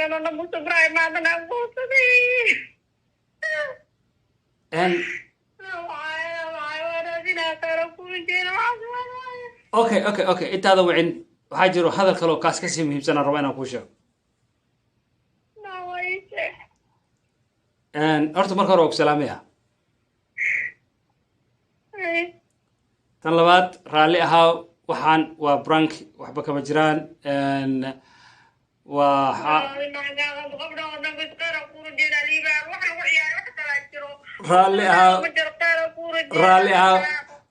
كانوا نبو سبراي ما نبو سبي and okay intaada wicin waxaa jiro hadal kale oo kaas kasii muhiimsan aan rabo inaan kuu sheego horta marka hore waa ku salaamaya tan labaad raalli ahaa waxaan waa brank waxba kama jiraan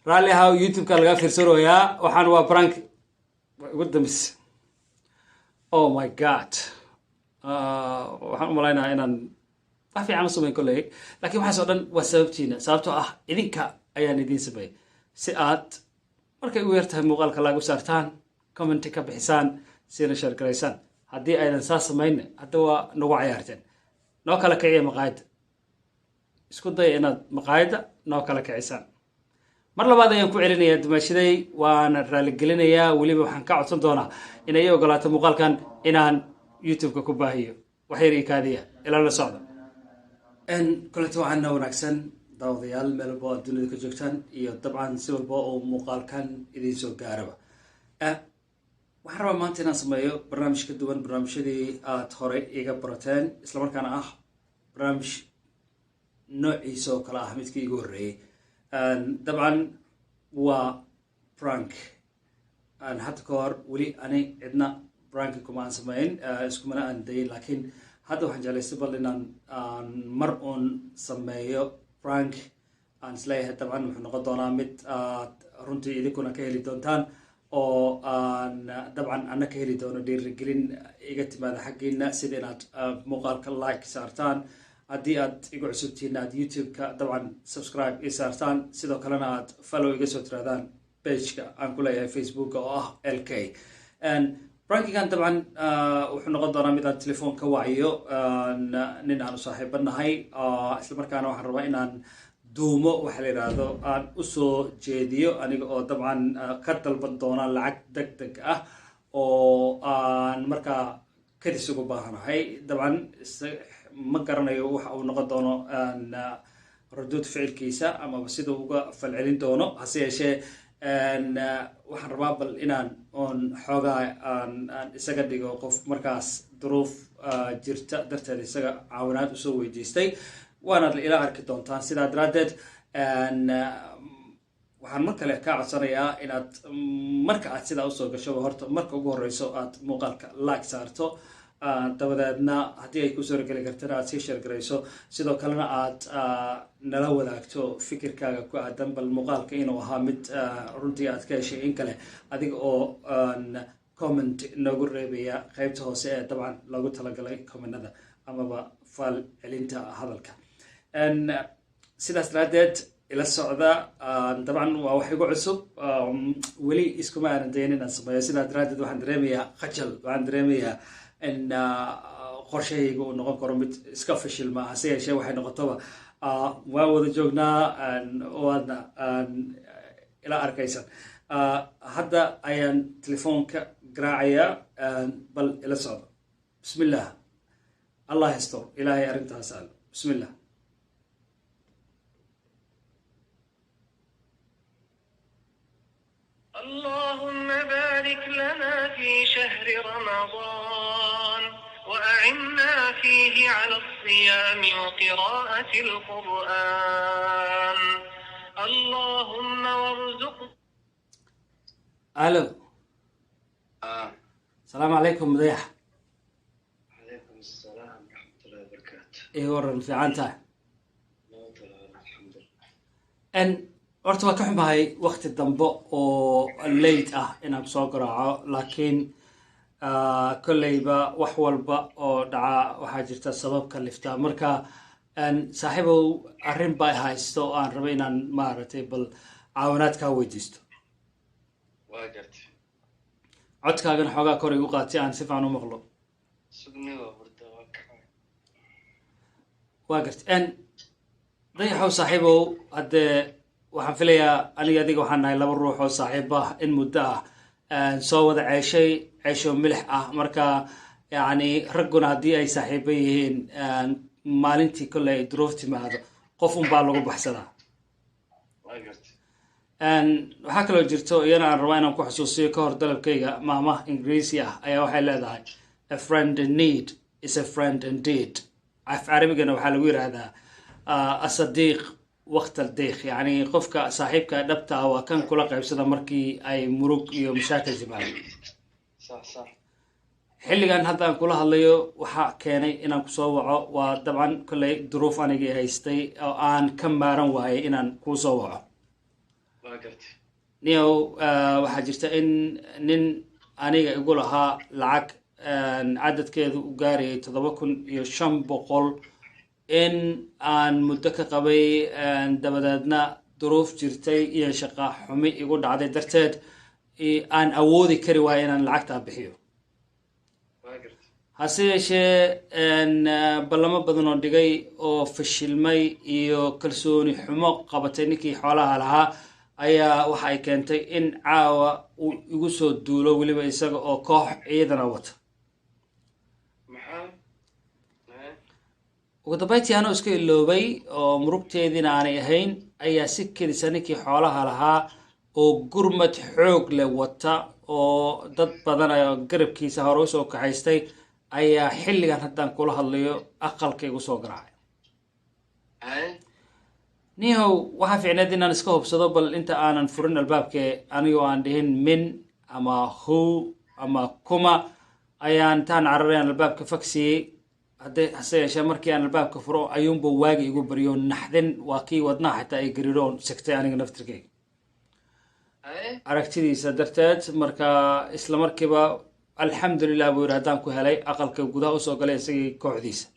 raalli ahaa youtube-ka laga fiirsanayaa waxaan waa brank ugu dambeys oh my god waxaan u malaynayaa inaan wax fiican u samayn kolley laakiin waxaas oo dhan waa sababtiina sababtoo ah idinka ayaan idiin sameeyey si aad markay ugu yartahay muuqaalka lagu saartaan commenti ka bixisaan sina share garaysaan haddii aydan saa samayna hadda waa nagu cayaarteen noo kala kiciya maqaayadda isku daya inaad maqaayadda noo kala kicisaan mar labaad ayaan ku celinayaa dumaashaday waana raaligelinayaa weliba waxaan ka codsan doonaa inay ii ogolaato muuqaalkan inaan youtube-ka ku baahiyo waxyar ii kaadiya ilaa la socda koleta waxaana wanaagsan daawadayaal meel walba aad dunida ka joogtaan iyo dabcan si walba oo muuqaalkan idiin soo gaaraba waxaan rabaa maanta inaan sameeyo barnaamij ka duwan barnaamijyadii aad horey iga barateen islamarkaana ah barnaamij noociisa oo kale ah midkii igu horreeyey dabcan waa prank hadda ka hor weli ani cidna pranki kuma aan sameyn iskumana aan dayin laakiin hadda waxaan jeclaystay bal inaan mar uun sameeyo prank aan isleeyahay dabcan wuxuu noqon doonaa mid aad runtii idinkuna ka heli doontaan oo aan dabcan ana ka heli doono dhiirigelin iga timaada xaggiina sida inaad muuqaalka like saartaan haddii aad igu cusubtihiin aad youtube-ka dabcan subscribe ii saartaan sidoo kalena aad follow iga soo tiraadaan pageka aan ku leeyahay facebook oo ah lk brankigan dabcan wuxuu noqon doonaa mid aan telefoon ka wacayo nin aan u saaxiibanahay islamarkaana waxaan rabaa inaan duumo waxa la yidhaahdo aan usoo jeediyo aniga oo dabcan ka dalban doona lacag deg deg ah oo aan markaa kadis ugu baahanahay dabcan ma garanayo waxa uu noqon doono raduud ficilkiisa amaba sidau uga falcelin doono hase yeeshee waxaan rabaa bal inaan oon xoogaa aan isaga dhigo qof markaas duruuf jirta darteed isaga caawinaad usoo weydiistay waanaad ila arki doontaan sidaa daraaddeed waxaan mar kale kaa codsanayaa inaad marka aad sidaa usoo gashoba horta marka ugu horeyso aad muuqaalka like saarto dabadeedna haddii ay ku suurageli kartana aad sii sheergarayso sidoo kalena aad nala wadaagto fikirkaaga ku aadan bal muuqaalka inuu ahaa mid runtii aad ka heshay in kale adiga oo comment noogu reebaya qeybta hoose ee dabcan loogu talagalay commentnada amaba faal celinta hadalka sidaas daraaddeed ila socda dabcan waa wax igu cusub weli iskuma aanan dayan inaan sameeyo sidaa daraaddeed waxaan dareemayaa khajal waxaan dareemayaa in qorshahayga uu noqon karo mid iska fashilma hase yeeshee waxay noqotoba waan wada joognaa waadna ila arkaysan hadda ayaan telefoonka garaacayaa bal ila socdo bismi illah allah hasto ilaahay arrintaas aalo bismi illah اللهم بارك لنا في شهر رمضان وأعنا فيه على الصيام وقراءة القرآن اللهم وارزقنا الو السلام عليكم مديح عليكم السلام ورحمة الله وبركاته ايه ورن في عنتا الحمد لله horta waa ka xumahay waqti dambe oo late ah inaan kusoo garaaco laakiin kolleyba wax walba oo dhaca waxaa jirta sabab ka lifta marka saaxiibow arrin baa haysto oo aan rabo inaan maaragtay bal caawinaad kaa weydiisto waa gartay codkaagana xoogaa kor igu qaatay aan si fiican u maqlo sugniga hurda waa kacay waa gartay dayaxow saaxiibow haddee waxaan filayaa aniga adiga waxaan nahay laba ruux oo saaxiib ah in muddo ah soo wada ceeshay ceesho milix ah marka يعني رجنا هدي أي صاحبيهن maalintii kolley ay duruuf timaado qof un baa lagu baxsadaa waa gartay waxaa kaloo jirto iyana aan rabaa inaan ku xusuusiyo ka hor dalabkayga maamah ingiriisi ah ayaa waxay leedahay a friend in need is a friend indeed af carabigana waxaa lagu yidhaahdaa asadiiq waqt aldiiq yacni qofka saaxiibka dhabta ah waa kan kula qaybsada markii ay murug iyo mashaakil timaado sax sax xilligan hadda aan kula hadlayo waxaa keenay inaan kusoo waco waa dabcan kolley duruuf anigii haystay oo aan ka maaran waayay inaan kuu soo waco waa gartay niyow waxaa jirta in nin aniga igu lahaa lacag cadadkeedu u gaarayay 7,500 in aan muddo ka qabay dabadeedna duruuf jirtay iyo shaqa xumi igu dhacday darteed aan awoodi kari waayo inaan lacagtaa bixiyo hase yeeshee ballamo badan oo dhigay oo fashilmay iyo kalsooni xumo qabatay ninkii xoolaha lahaa ayaa waxa ay keentay in caawa uu igu soo duulo weliba isaga oo koox ciidana wata ugu dambeyntii anoo iska iloobay oo murugteediina aanay ahayn ayaa si kedisa ninkii xoolaha lahaa oo gurmad xoog leh wata oo dad badan oo garabkiisa hore usoo kaxaystay ayaa xilligan haddaan kula hadlayo aqalka igu soo garaacay nihow waxaa fiicneed inaan iska hubsado bal inta aanan furin albaabke anigoo aan dhihin min ama hu ama kuma ayaan intaan cararayan albaabka fagsiyey hase yeeshee markii aan albaabka furo ayuunba waagi igu baryo naxdin waa kii wadnaha xitaa ay gariiroon sigtay aniga naftirkeyga aragtidiisa darteed marka isla markiiba alxamdulilah buu yidhi haddaan ku helay aqalka gudaha usoo galay isagii kooxdiisa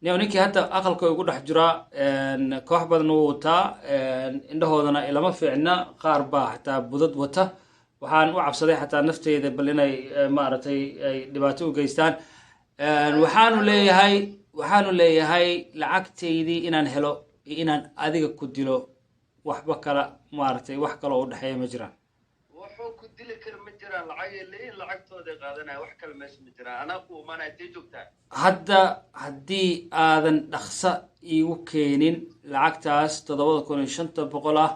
ninkii hadda aqalka igu dhex jiraa koox badan wuu wataa indhahoodana ilama fiicna qaar baa xataa budad wata waxaan u cabsaday xataa nafteyda bal inay maaragtay ay dhibaato u geystaan waxaanu leeyahay lacagtaydii inaan helo iyo inaan adiga ku dilo waxba kala maaragtay wax kaloo u dhexeeya ma jiraan wuxuu ku dili kara ma jiraan lacag leeyin lacagtooda qaadanaya wax kale meesha ma jiraan anaa ku imaanaya intay joogtaa hadda haddii aadan dhaqsa iigu keenin lacagtaas 7,500 ah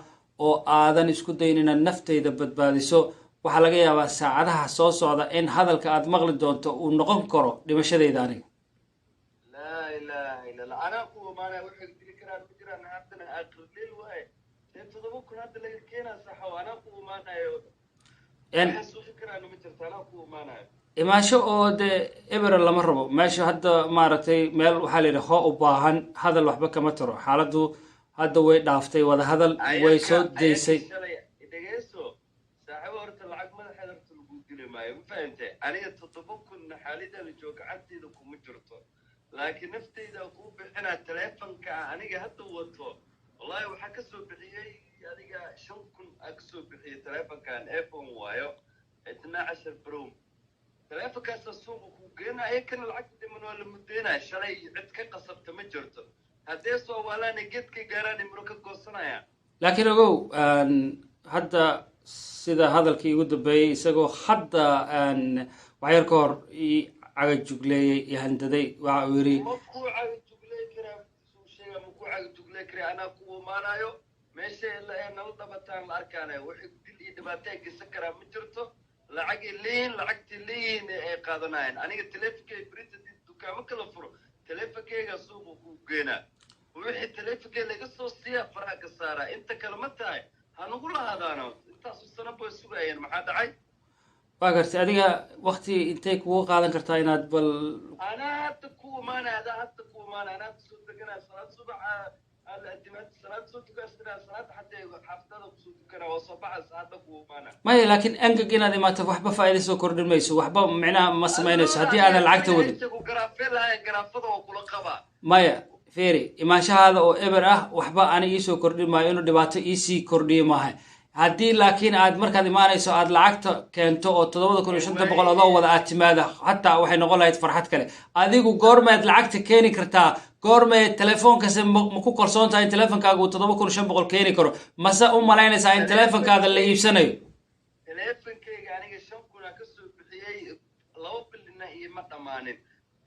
oo aadan isku dayin inaad naftayda badbaadiso waxaa laga yaabaa saacadaha soo socda in hadalka aad maqli doonto uu noqon karo dhimashadayda aniga laa ilaaha illa allah anaa ku imaanaya waxay dili karaan ma jiraan haddana aqlil waaye 7,000 hadda laga keenaa saxo anaa ku imaanayo suuqi karaan ma jirto anaa ku imaanayo imaasho oo dee ebera lama rabo meesha hadda maaragtay meel waxaa la yidhi hoo u baahan hadal waxba kama taro xaaladdu hadda way dhaaftay wada hadal way soo daysay dhegeyso saaxiibo horta lacag madaxeeda horta lagu dili maayo ma fahantay aniga 7,000 xaalidana joog gacanteyda kuma jirto laakiin nafteyda kuu bixinaa taleefanka aniga hadda wato wallahi waxaa ka soo bixiyey adiga 5,000 aa ka soo bixiyey taleefankan iphone waayo 12 pro taleefankaasa suuqa ku geenaya kana lacagta dhiman waa la mudeynaya shalay cid ka qasabta ma jirto haddee soo waalaana geedka gaaraan imro ka goosanaya laakiin ogow hadda sida hadalkii igu dambeeyey isagoo hadda waxyar ka hor cagajugleeyey iyo handaday waxa uu yidhi makuu cagajuglee karaa suu sheega makuu cagajuglee karaa anaa ku imaanayo meesha nala dhabataan la arkaanayo waxay dil iyo dhibaato ay geysan karaa ma jirto lacagay leeyihin lacagtay leeyihin ay qaadanayaan aniga taleefonkay berita dukaamo kala furo taleefonkayga suuqa ku geenaa wixii taleefonkay laga soo siiya faraha ka saaraa inta kale ma tahay hanugu lahaadaano intaasu sana bay sugayeen maxaa dhacay waa gartay adiga wakti intay kugu qaadan kartaa inaad bal anaa hadda ku imaanaya adaa hadda ku imaanaya anaa kusoo deganaya salaad subaxa salaad soo tukanaa salaad xatee xaafadada kusoo tukanaa waa soo baxaysa hadda ku imaanaya maya laakiin angag inaad imaato waxba faa'iida soo kordhin mayso waxba micnaha ma samaynayso haddii aadan lacagta wadin garaafada oo kula qabaa maya feri imaanshahaada oo eber ah waxba ani iisoo kordhin maayo inuu dhibaato iisii kordhiyo maaha haddii laakiin aad markaad imaanayso aad lacagta keento oo 7,500 adoo wada aad timaada hataa waxay noqon lahayd farxad kale adigu goormeed lacagta keeni kartaa goormeed telefoonkaasi ma ku kalsoon tahay in teleefonkaaga uu 7,500 keeni karo mase u malaynaysaa in teleefonkaada la iibsanayo teleefonkayga aniga 5,000 ka soo bixiyey 2 bil ima dhamaanin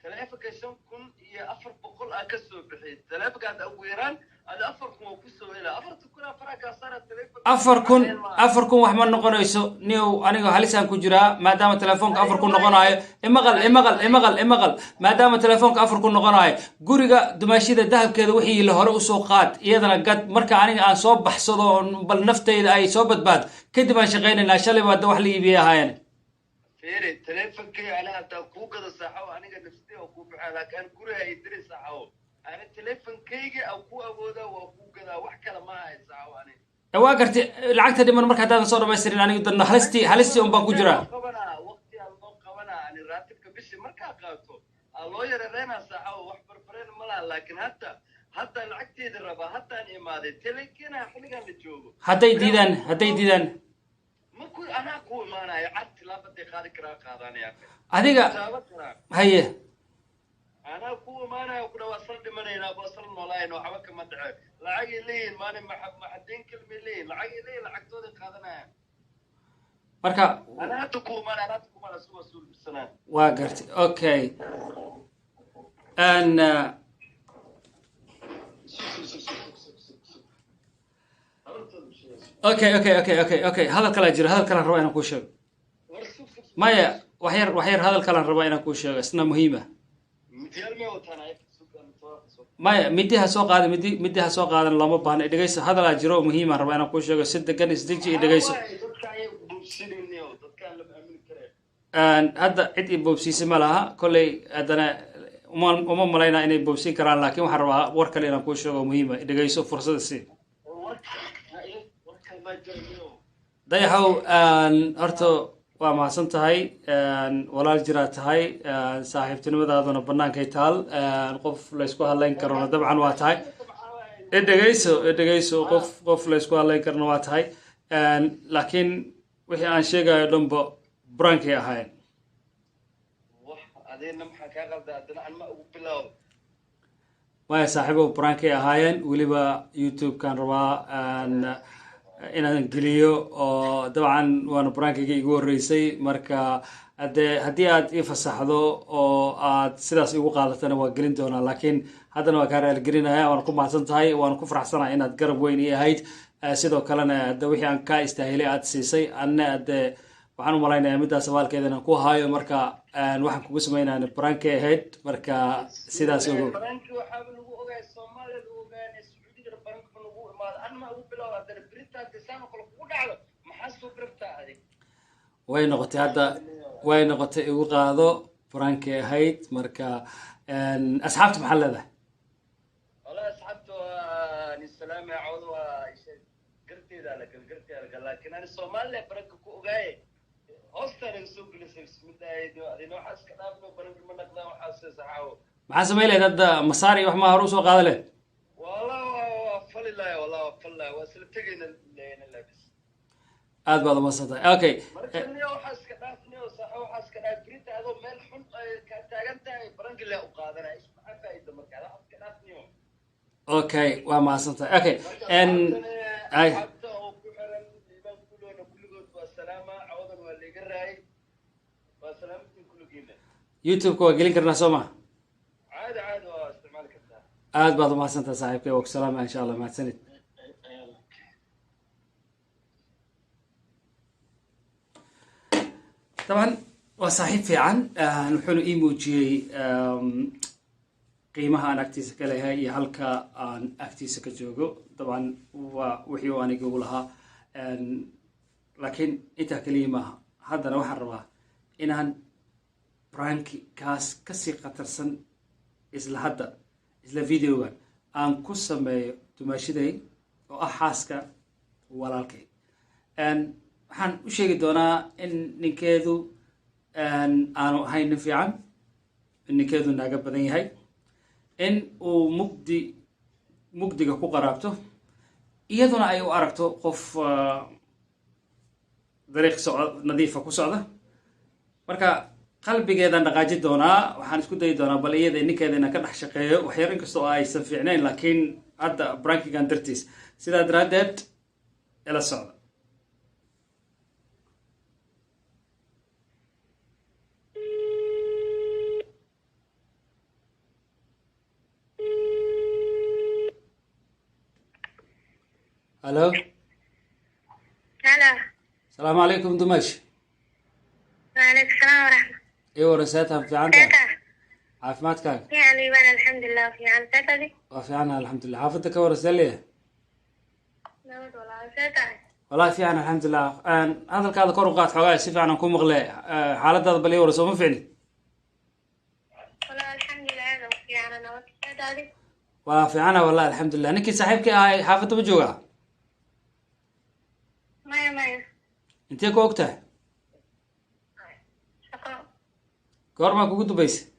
taleefanka 5,000 iyo 400 aa ka soo bixiyay taleefankaad ugu yaraan ada 4,000 oo ku soo helaa 4,000 faraqa saara taleefanka 4,000 wax ma noqonayso niyow aniga halisaan ku jiraa maadaama telefoonka 4,000 noqonayo imaqal maadaama telefoonka 4,000 noqonayo guriga dumaashida dahabkeeda wixii la hore usoo qaad iyadana gad marka aniga aan soo baxsado bal naftayda ay soo badbaad kadib aan shaqaynaynaa shalay baad wax la iibiyay ahaayeen فيري تلفن كي على تكوك هذا صحوا أنا قد نفسي أكوك على كان كره يدري صحوا أنا تلفن كي أو كو أبودا وأكوك هذا وحكي لما هاي صحوا أنا waa gartay lacagta dhiman marka hadaan soo dhamaystirin anigu dadna halistii un baan ku jiraa waqti الله قبنا أنا راتبك بس مركا قاتو الله يرينا صحوا وحبربرين ملا لكن حتى العكتي دربا حتى أنا ماذا تلكينا حلقة نجوبه hadday diidaan ما كل أنا أقول ما أنا عدت لا بدي خالي كرا قاضاني يا أخي adiga haye أنا أقول ما أنا أقول وصلت من هنا بوصل ملاين وحبك ما تعب لعقي لين ما أنا ما حدين كلمة لين لعقي لين لعقتوني قاضنا marka أنا أتقول ما أنا أتقول ما أسوي سول بالسنة waa gartay okay and okay hadal kale jira hadal kale raba inaan kuu sheego maya waxyar hadal kale raba inaan kuu sheego isna muhiim ah maya midi ha soo qaadan lama baahna dhegeyso hadal aa jiro muhiim ah raba inaan kuu sheego si degan isdeji iyo dhegeyso hadda cid i boobsiisay ma laha kolley haddana uma malaynaa inay boobsiin karaan laakiin waxaan rabaa war kale inaan kuu sheego muhiim ah dhegeyso fursada si dayaxow horta waa mahadsan tahay walaal jiraa tahay saaxiibtinimadaaduna bannaankay taal qof laysku hadlayn karona dabcan waa tahay dhegeyso qof laysku hadlayn karona waa tahay laakiin wixii aan sheegayo dhanba brankay ahaayeen maya saaxiibo brankay ahaayeen weliba youtube-kan rabaa inaan geliyo oo dabcan waana brankiga igu horreysay marka haddii aad ii fasaxdo oo aad sidaas igu qaadatana waa gelin doonaa laakiin haddana waa kaa raaligelinaya waana ku mahadsan tahay waana ku faraxsanahay inaad garab weyn ii ahayd sidoo kalena hadda wixii aan kaa istaahilay aad siisay anna hadde waxaan u malaynayaa middaas abaalkeeda inaan ku haayo marka waxaan kugu sameynaya brankay ahayd marka sidaas ogo way noqotay igu qaado brankay ahayd marka asxaabta maxaa leedahay والله أصحابته السلام يعود قرتي ذلك لكن أنا الصومالي برك كوجاي أصلا نسوق لسه من ده نوع حس كلام برك من نقلا وحس سحاو maxaa samay lahayd hadda masaari wax ma horu soo qaada leh والله وفل الله والله وفل الله وسلتقينا لنا لابس aad baad umaadsantahay okay markani waxaas ka dhaafnay oo sax waxaas ka dhaafrinta adoo meel xun ka taagantahay baranka la u qaadanay isma faa'iido marka waxaas ka dhaafnay okay waa mahadsantahay okay ay حتى oo ku xiran iman kulona kulligood waa salaama cawdan waa liga raay waa salaamtin kulligiina youtube-ka waa gelin karnaa soo ma caadi waa isticmaali kartaa aad baad umahadsantahay saaxiibkay waa ku salaama insha allah mahadsanid طبعا وصاحب في عن نحن إيموجي قيمها أنا أكتيس كلها يهلكا أن أكتيس كجوجو طبعا وحيو أنا يقولها لكن إنت كلمة هذا نوع الروا إنها برانك كاس كسي قترسن إزل هذا إزل فيديو أن قسم تماشي ده وأحاسك ولالكي waxaan u sheegi doonaa in ninkeedu aanu ahayn nin fiican in ninkeedu naaga badan yahay in uu mugdiga ku qaraabto iyaduna ay u aragto qof dariiq nadiifa ku socda marka qalbigeedaan dhaqaaji doonaa waxaan isku dayi doonaa bal iyada ninkeeda inaan ka dhex shaqeeyo waxyar inkasta oo aysan fiicnayn laakiin hadda brankigan dartiis sidaa daraaddeed ila socda الو هلا. السلام عليكم دمش. وعليكم السلام ورحمة. ايوه رسالتها في عندك كيفك؟ عافماتك يعني وانا الحمد لله في عن سكري. وفي عنها الحمد لله. حافظتك ورسالة نود والله سكري. والله في عنها الحمد لله. هذا الكاد كور وقات حواي سيف أنا أكون مغلى حالة هذا بلي ورسوم ما فيني والله الحمد لله أنا في عن نود سكري. وفي عنها والله الحمد لله. نكي صاحبك هاي حافظته بجوها مايا انتي كو وقتها شقاء. كور ما كو بيس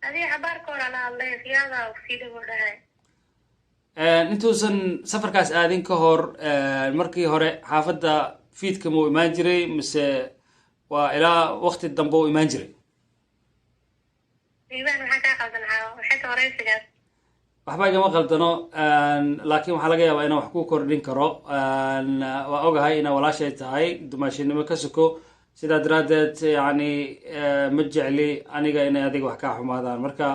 هذه عبارة كورة على الله في هذا وفي ده وده. intuusan safarkaas aadin ka hor markii hore xaafadda fiidka muu imaan jiray mise waa ilaa waqti dambe u imaan jiray إيمان وحكا قصدنا وحكا ورئيسك. waxba igama qaldano laakiin waxaa laga yaabaa inaan wax ku kordhin karo waa ogahay inaa walaashay tahay dumaashinimo ka suko sidaa daraaddeed yani ma jecli aniga inay adiga wax kaa xumaadaan marka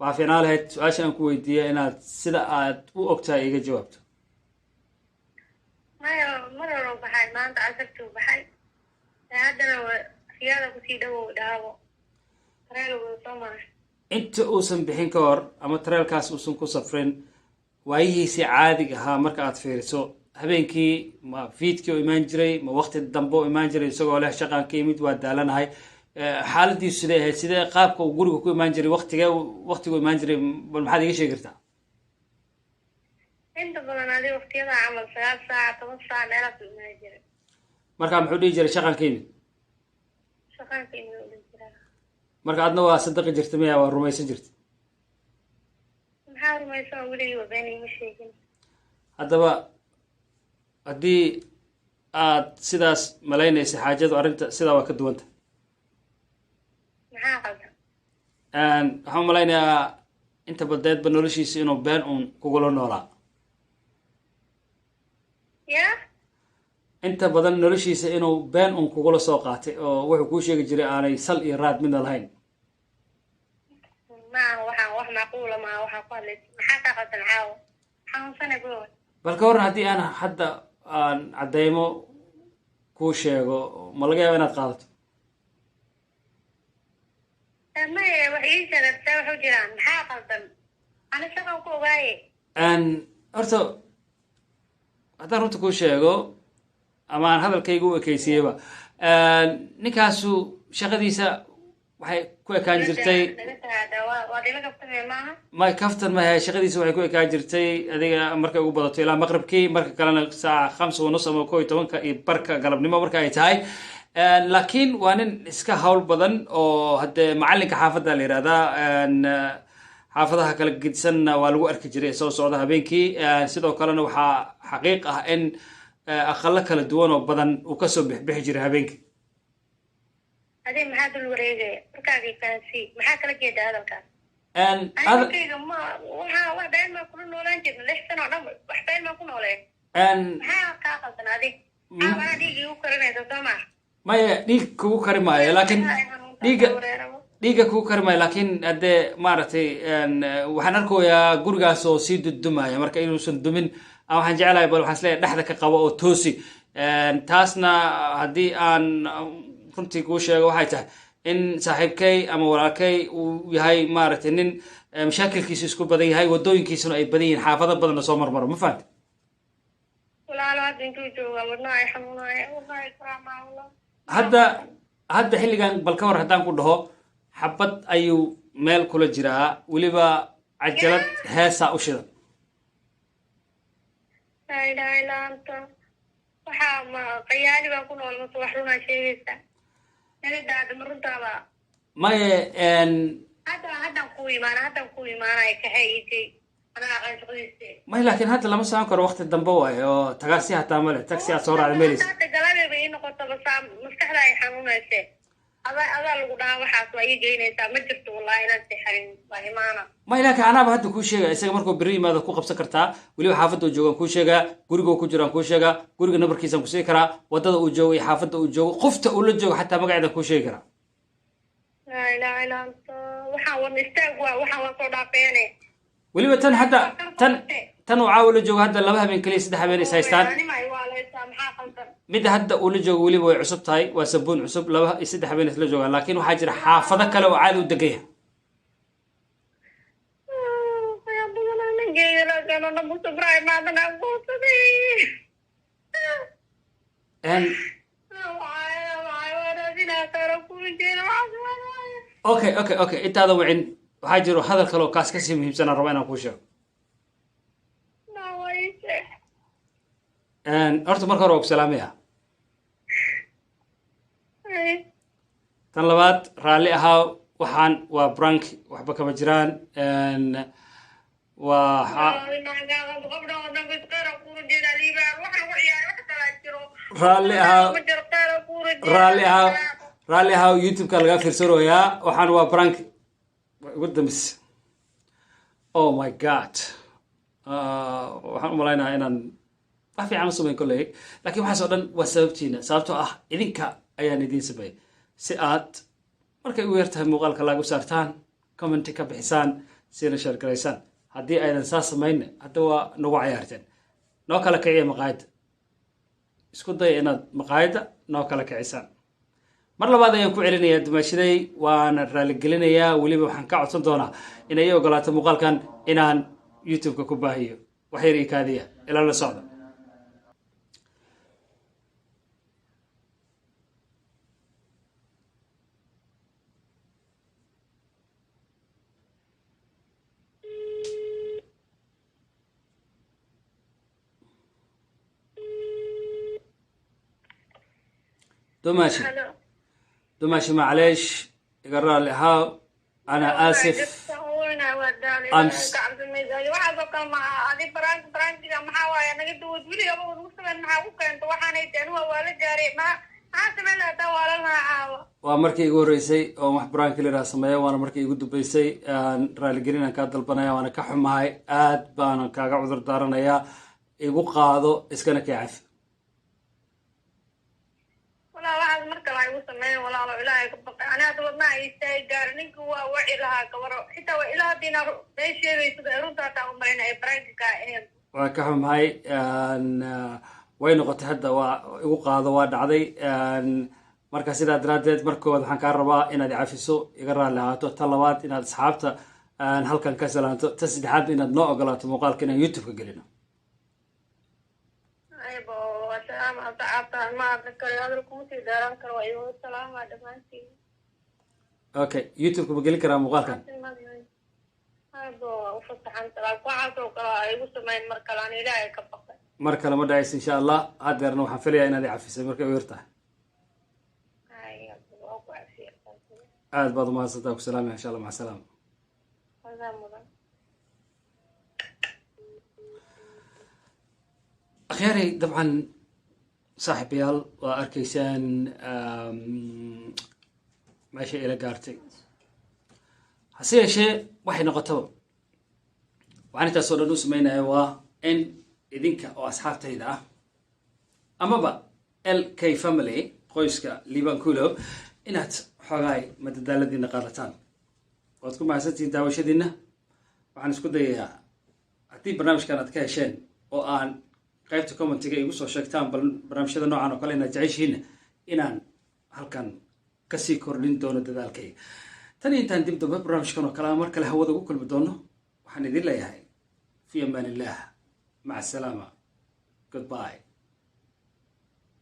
waxaa fiicnaa lahayd su-aasha aan ku weydiiya inaad sida aad u ogtahay iga jawaabto maya mar hore u baxay maanta casartii u baxay haddana siyaada kusii dhawow dhaabo tareel soo maray inta uusan bixin ka hor ama tareelkaas uusan ku safrin waayihiisii caadiga ahaa marka aad fiiriso habeenkii ma fiidkii u imaan jiray ma waqti dambe u imaan jiray isagoo leh shaqaan ka yimid waa daalanahay xaaladiisu sidee ahayd sidee qaabka uu guriga ku imaan jiray waqtigu imaan jiray bal maxaad iga sheegi kartaa inta badan adi waqtiyada camal 9 saac 10 saac meelaas u imaan jiray markaa muxuu dhihi jiray shaqaan ka yimid shaqaanka inuu dhihi jiraa marka adna waa sadaqi jirta miya waa rumaysan jirta maxaa rumaysan weligii wabeeni ma sheegin haddaba haddii aad sidaas malaynaysa xaajadu arrinta sidaa waa ka duwanta maxaa qaldan waxaan malaynayaa inta badeedba noloshiisa inuu been uun kugula noolaa ya inta badan noloshiisa inuu been uun kugula soo qaatay oo wuxuu kuu sheegi jiray aanay sal iyo raad midna lahayn maaha waxaan wax macquula maaha waxaa ku hadlaysa maxaa kaa qaldan caawo xanuunsana gowa bal ka waran haddii aan hadda aan caddeymo kuu sheego ma laga yaaba inaad qaadato maya wax ii sheegata waxu jiraan maxaa qaldan ani shaqan ku ogaaye horta haddaan runta kuu sheego ama aan hadalkayga u ekeysiiyeyba ninkaasu shaqadiisa waxay ku ekaan jirtay waa dila kabtame maaha ma kaftan mahe shaqadiisa waxay ku ekaan jirtay adiga markay ugu badato ilaa maqribkii marka kalena saaca 5:30 ama 11 iyo barka galabnimo marka ay tahay laakiin waa nin iska hawl badan oo haddee macalinka xaafadda la yihahdaa xaafadaha kala gedisanna waa lagu arki jiray soo socda habeenkii sidoo kalena waxaa xaqiiq ah in aqalo kala duwan oo badan uu kasoo bixbixi jiray habeenkii adi maxaa dul wareegaya markaagay fahansii maxaa kala jeeda hadalkaas aniga ma waxaa wax been baan kula noolaan jirna 6 sano oo dhan wax been baan ku nooleen maxaa kaa qaldan adi maxaa dhiigii u karinaysa soo maa maya dhiig kugu kari maayo laakiin dhiigga kugu kari maayo laakiin haddee maaragtay waxaan arkayaa gurigaas oo sii dudumaya marka inuusan dumin waxaan jeclahay bal waxaan isleeyahay dhexda ka qabo oo toosi taasna haddii aan runtii kuu sheego waxay tahay in saaxiibkay ama walaalkay uu yahay maaragtay nin mashaakilkiisu isku badan yahay wadooyinkiisuna ay badan yihiin xaafado badanna soo marmaro ma fahamti walaalo hadda intuu jooga wadna ay xanuunaya wallahi karaamaawla hadda xilligan bal ka war haddaan ku dhaho xabad ayuu meel kula jiraa weliba cajalad heesaa u shidan laa ilaaha illaa anta waxaa ma qayaali baa ku nool mase wax runaa sheegaysa nagadaada ma runtaaba maye haddan ku imaanaya kaxeeyisay anaga aqaan shaqadiise may laakiin hadda lama socon karo waqti dambe waayo oo tagaasi hataa male taxi aad soo raacda meelis hadda galabeeba ii noqoto basa maskaxda ay xanuunayse adaa lagu dhahaa waxaas waa ii geynaysaa ma jirto wallahi inaan seexarin waa imaana may laakiin anaaba hadda kuu sheega isaga markuu berri yimaado ku qabsan kartaa weliba xaafadda uu joogaan kuu sheegaa guriga uu ku jiraan kuu sheegaa guriga nabarkiisaan kusii karaa wadada uu joogo iyo xaafadda uu joogo qofta uu la joogo xataa magaceeda kuu sheegi karaa laa ilaaha illaa anta waxaan wadna istaag waa waxaan waa soo dhaafeene weliba tan hadda tan uu caawa la joogo hadda 2 habeen kaliya 3 habeen is haystaan midda hadda uu la joogo weliba way cusub tahay waa sabuun cusub 2 iyo 3 habeen isla joogaan laakiin waxaa jira xaafado kale oo caadi u degaya okay intaada wicin waxaa jiro hadal kale oo kaas kasii muhiimsanaan raba inaan kuu sheego horta marka hore waa ku salaamaya tan labaad raalli ahaa waxaan waa brank waxba kama jiraan raalli ahaa youtube-ka laga fiirsanayaa waxaan waa brank ugu dambeys oh my god waxaan u malaynayaa inaan wax fiican ma samayn kolley laakiin waxaas oo dhan waa sababtiina sababtoo ah idinka ayaan idiin sameeyay si aad markay ugu yartahay muuqaalka lagu saartaan commenti ka bixisaan sina share garaysaan haddii aydan saas samayn hadda waa nagu cayaarteen noo kala kiciya maqaayadda isku daya inaad maqaayadda noo kala kicisaan mar labaad ayaan ku celinayaa dumaashaday waana raaligelinayaa weliba waxaan ka codsan doonaa inay ii ogolaato muuqaalkan inaan youtube-ka ku baahiyo wax yar ii kaadiya ilaa la socda دماشي معلش يقرر لي ها انا اسف امس waa markii igu horeysay oo wax brank la sameeyo waana markii igu dubeysay raali gelin aan ka dalbanaya waana ka xumahay aad baan kaaga cudur daaranayaa igu qaado iskana ka cafi waa ka xumahay way noqotay hadda waa igu qaado waa dhacday marka sidaa daraadeed markooda waxaan kaa rabaa inaad cafiso iga raali ahaato ta labaad inaad asxaabta halkan ka salaanto ta saddexaad inaad noo ogolaato muuqaalka inaan youtube-ka gelino okay youtube-ka ma gelin karaa muuqaalkan mar kale ma dhacaysa insha allah hadeerna waxaan filayaa inaad i cafisay markay u yartahay aad baad umahadsantaa ku salaamaya insha allah maca salaama akhyaarey dabcan saaxiibayaal waa arkaysaan meesha ila gaartay hase yeeshee waxay noqotaba waxaan intaas oo dhan u sameynaya waa in idinka oo asxaabtayda ah amaba LK family qoyska liban kulo inaad xoogaay madadaaladiina qaadataan waad ku mahadsantihiin daawashadiina waxaan isku dayayaa haddii barnaamijkan aad ka hesheen oo aan qaybta commentiga igu soo sheegtaan bal barnaamijyada noocan oo kale inaad jeceshihiin inaan halkan kasii kordhin doono dadaalkayga tan iyo intaan dib dambe barnaamijkan oo kale mar kale hawada ugu kulmi doono waxaan idin leeyahay fi amaan illah maca asalaama goodbye